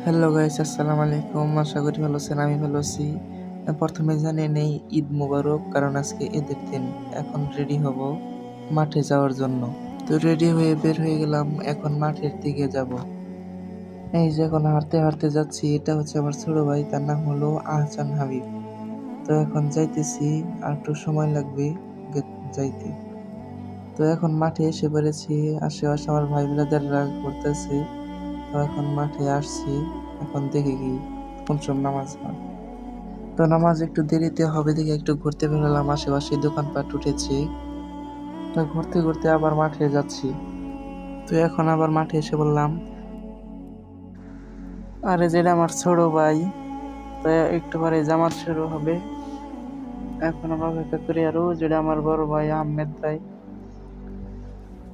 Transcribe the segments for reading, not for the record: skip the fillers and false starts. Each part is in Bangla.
হ্যালো গাইস, আসসালামু আলাইকুম। আশা করি ভালো আছেন, আমি ভালো আছি। প্রথমে জানিয়ে নেই ঈদ মোবারক, কারণ আজকে ঈদের দিন। এখন রেডি হব মাঠে যাওয়ার জন্য। তো রেডি হয়ে বের হয়ে গেলাম, এখন মাঠের দিকে যাব। এই যে এখন হাঁটতে হাঁটতে যাচ্ছি, এটা হচ্ছে আমার ছোট ভাই, তার নাম হলো আহসান হাবিব। তো এখন যাইতেছি, আর একটু সময় লাগবে যাইতে। তো এখন মাঠে এসে পড়েছি, আশেপাশে আমার ভাই ব্রাদাররা করতেছে। তো এখন মাঠে আসছি, এখন দেখি কি কোন সময় নামাজ হয়। তো নামাজ একটু দেরিতে হবে দেখে একটু ঘুরতে বেরোলাম, আশেপাশে দোকানপাট উঠেছে। তো ঘুরতে ঘুরতে আবার মাঠে যাচ্ছি। তো এখন আবার মাঠে এসে বললাম, আরে যেটা আমার ছোট ভাই, তো একটু পরে জামাত শুরু হবে। এখন আমরা অপেক্ষা করি, আরো যেটা আমার বড় ভাই আহমেদ ভাই,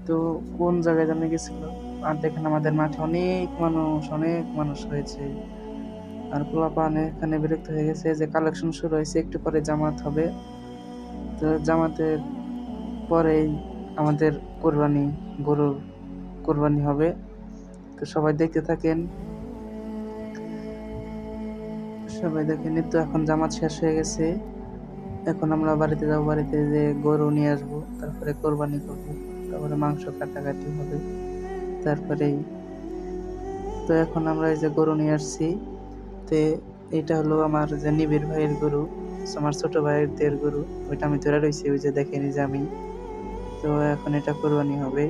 তো কোন জায়গায় জানি গেছিল। আর দেখেন আমাদের মাঠে অনেক মানুষ হয়েছে। আর পোলাপান এখানে বিরক্ত হয়ে গেছে যে কালেকশন শুরু হয়েছে, একটু পরে জামাত হবে। তো জামাতের পরেই আমাদের গরুর কোরবানি হবে। তো সবাই দেখতে থাকেন, সবাই দেখেন। তো এখন জামাত শেষ হয়ে গেছে, এখন আমরা বাড়িতে যাবো, বাড়িতে যে গরু নিয়ে আসবো, তারপরে কোরবানি করবো, তারপরে মাংস কাটাকাটি হবে। তারপরেই তো এখন আমরা এই যে গরু নিয়ে আসছি। তো এটা হলো আমার যে নিবিড় ভাইয়ের গরু, আমার ছোট ভাইয়ের গরু, ওইটা আমি ধরে রয়েছি, ওই যে দেখেনি যে আমি। তো এখন এটা কোরবানি হবে,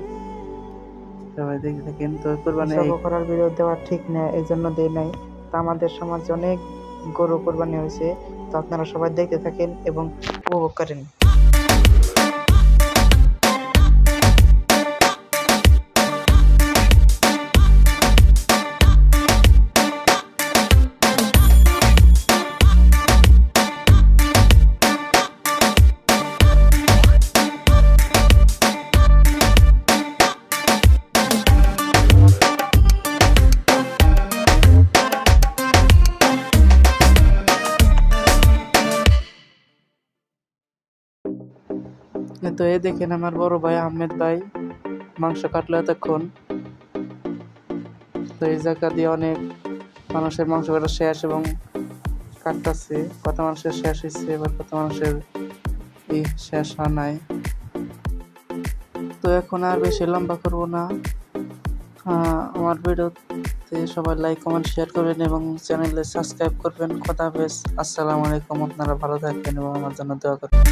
সবাই দেখে থাকেন। তো কোরবানি করার ভিডিও দেওয়া ঠিক না, এই জন্য দেই নাই। তো আমাদের সমাজে অনেক গরু কোরবানি হয়েছে, তো আপনারা সবাই দেখতে থাকেন এবং উপভোগ করেন। তো এই দেখেন আমার বড় ভাই আহমেদ ভাই মাংস কাটলো এতক্ষণ। তো এই জায়গা দিয়ে অনেক মানুষের মাংস কাটা শেষ এবং কাটতেছে, কত মানুষের শেষ হয়েছে, এবার কত মানুষের শেষ হয় নাই। তো এখন আর বেশি লম্বা করবো না। আমার ভিডিওতে সবাই লাইক কমেন্ট শেয়ার করবেন এবং চ্যানেলে সাবস্ক্রাইব করবেন। খোদা হাফেজ, আসসালামু আলাইকুম। আপনারা ভালো থাকবেন এবং আমার জন্য দোয়া করবেন।